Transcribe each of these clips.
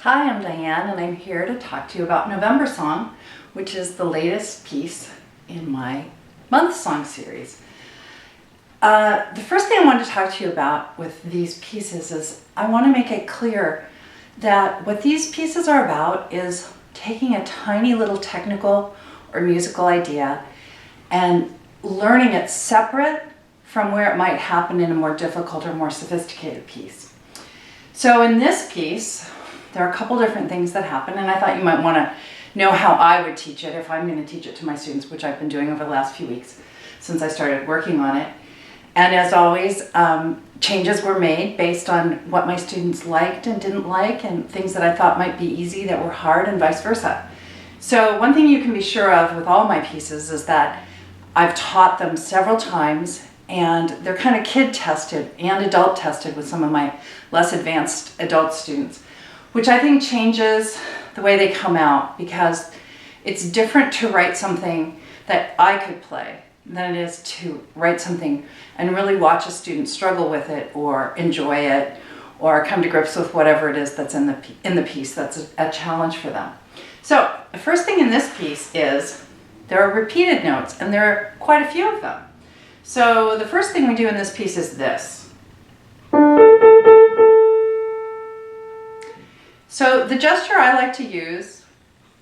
Hi, I'm Diane, and I'm here to talk to you about November Song, which is the latest piece in my month song series. The first thing I want to talk to you about with these pieces is I want to make it clear that what these pieces are about is taking a tiny little technical or musical idea and learning it separate from where it might happen in a more difficult or more sophisticated piece. So in this piece, there are a couple different things that happen, and I thought you might want to know how I would teach it if I'm going to teach it to my students, which I've been doing over the last few weeks since I started working on it. And as always, changes were made based on what my students liked and didn't like, and things that I thought might be easy that were hard, and vice versa. So one thing you can be sure of with all my pieces is that I've taught them several times, and they're kind of kid tested and adult tested with some of my less advanced adult students, which I think changes the way they come out, because it's different to write something that I could play than it is to write something and really watch a student struggle with it or enjoy it or come to grips with whatever it is that's in the piece that's a challenge for them. So the first thing in this piece is there are repeated notes, and there are quite a few of them. So the first thing we do in this piece is this. So the gesture I like to use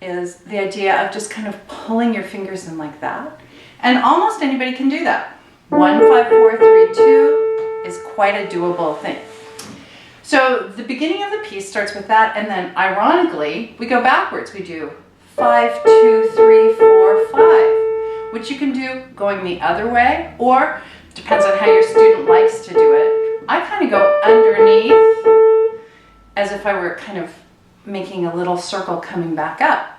is the idea of just kind of pulling your fingers in like that. And almost anybody can do that. 1, 5, 4, 3, 2 is quite a doable thing. So the beginning of the piece starts with that, and then ironically, we go backwards. We do 5, 2, 3, 4, 5, which you can do going the other way, or depends on how your student likes to do it. I kind of go underneath as if I were kind of making a little circle coming back up.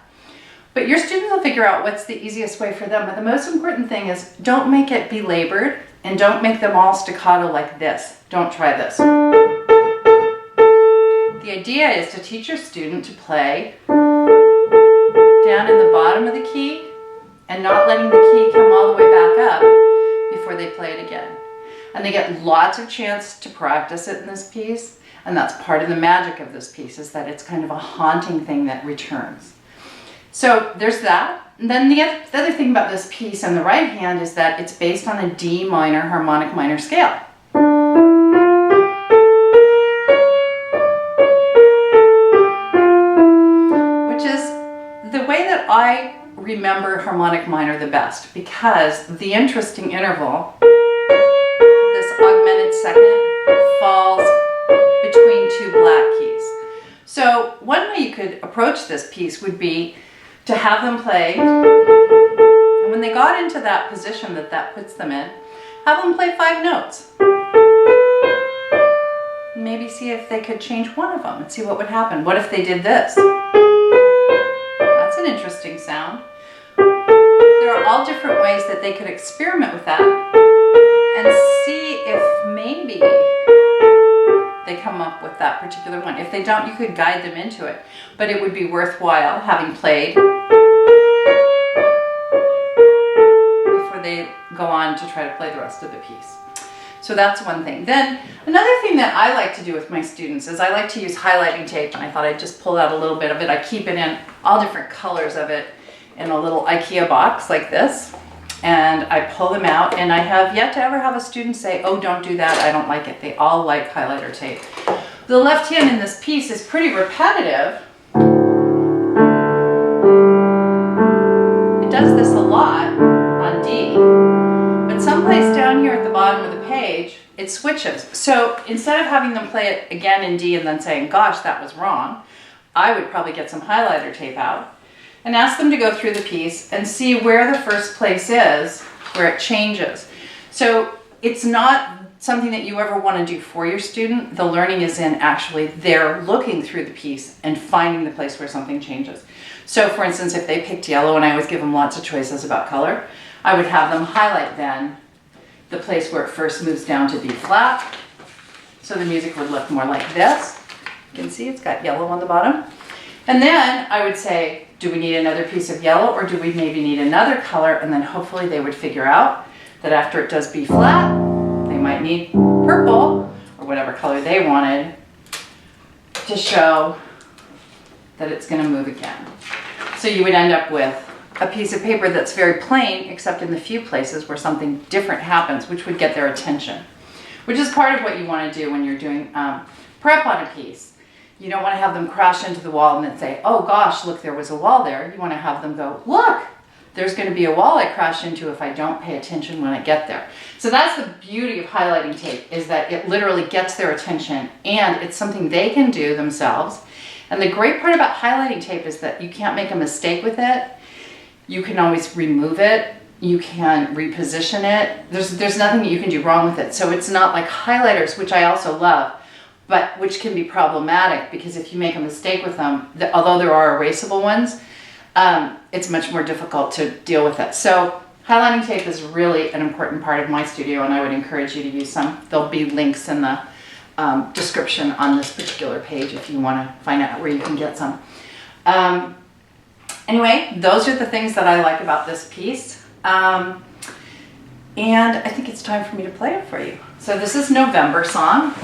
But your students will figure out what's the easiest way for them. But the most important thing is don't make it belabored, and don't make them all staccato like this. Don't try this. The idea is to teach your student to play down in the bottom of the key and not letting the key come all the way back up before they play it again. And they get lots of chance to practice it in this piece. And that's part of the magic of this piece, is that it's kind of a haunting thing that returns. So there's that. And then the other thing about this piece on the right hand is that it's based on a D minor harmonic minor scale. Which is the way that I remember harmonic minor the best, because the interesting interval, this augmented second, falls between two black keys. So one way you could approach this piece would be to have them play, and when they got into that position that puts them in, have them play 5 notes. Maybe see if they could change one of them and see what would happen. What if they did this? That's an interesting sound. There are all different ways that they could experiment with that and see if maybe they come up with that particular one. If they don't, you could guide them into it. But it would be worthwhile having played before they go on to try to play the rest of the piece. So that's one thing. Then another thing that I like to do with my students is I like to use highlighting tape, and I thought I'd just pull out a little bit of it. I keep it in all different colors of it in a little IKEA box like this. And I pull them out, and I have yet to ever have a student say, oh, don't do that, I don't like it. They all like highlighter tape. The left hand in this piece is pretty repetitive. It does this a lot on D, but someplace down here at the bottom of the page, it switches. So instead of having them play it again in D and then saying, gosh, that was wrong, I would probably get some highlighter tape out and ask them to go through the piece and see where the first place is, where it changes. So it's not something that you ever want to do for your student. The learning is in actually they're looking through the piece and finding the place where something changes. So for instance, if they picked yellow, and I always give them lots of choices about color, I would have them highlight then the place where it first moves down to B flat. So the music would look more like this. You can see it's got yellow on the bottom. And then I would say, do we need another piece of yellow, or do we maybe need another color? And then hopefully they would figure out that after it does B flat, they might need purple or whatever color they wanted to show that it's going to move again. So you would end up with a piece of paper that's very plain, except in the few places where something different happens, which would get their attention, which is part of what you want to do when you're doing prep on a piece. You don't want to have them crash into the wall and then say, oh gosh, look, there was a wall there. You want to have them go, look, there's going to be a wall I crash into if I don't pay attention when I get there. So that's the beauty of highlighting tape, is that it literally gets their attention and it's something they can do themselves. And the great part about highlighting tape is that you can't make a mistake with it. You can always remove it. You can reposition it. There's nothing that you can do wrong with it. So it's not like highlighters, which I also love, but which can be problematic because if you make a mistake with them, although there are erasable ones, it's much more difficult to deal with it. So highlighting tape is really an important part of my studio, and I would encourage you to use some. There'll be links in the description on this particular page if you want to find out where you can get some. Anyway, those are the things that I like about this piece. And I think it's time for me to play it for you. So this is November Song.